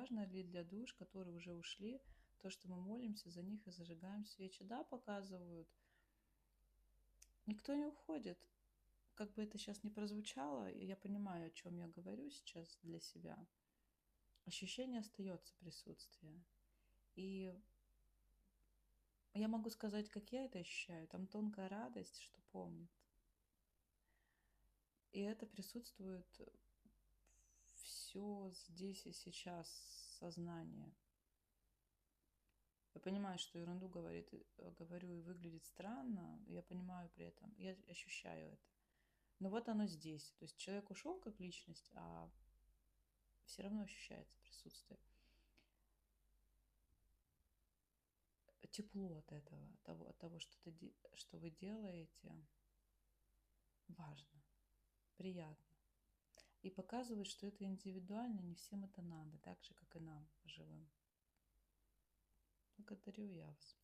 важно ли для душ, которые уже ушли, то, что мы молимся за них и зажигаем свечи. Да, показывают. Никто не уходит. Как бы это сейчас не прозвучало, и я понимаю, о чем я говорю сейчас для себя. Ощущение остается присутствие. И я могу сказать, как я это ощущаю. Там тонкая радость, что помнит. И это присутствует все здесь и сейчас сознание. Я понимаю, что ерунду говорю и выглядит странно. Я понимаю при этом, я ощущаю это. Но вот оно здесь. То есть человек ушел как личность, а все равно ощущается присутствие. Тепло от этого, от того, что вы делаете, важно, приятно. И показывает, что это индивидуально, не всем это надо, так же, как и нам, живым. Благодарю я вас.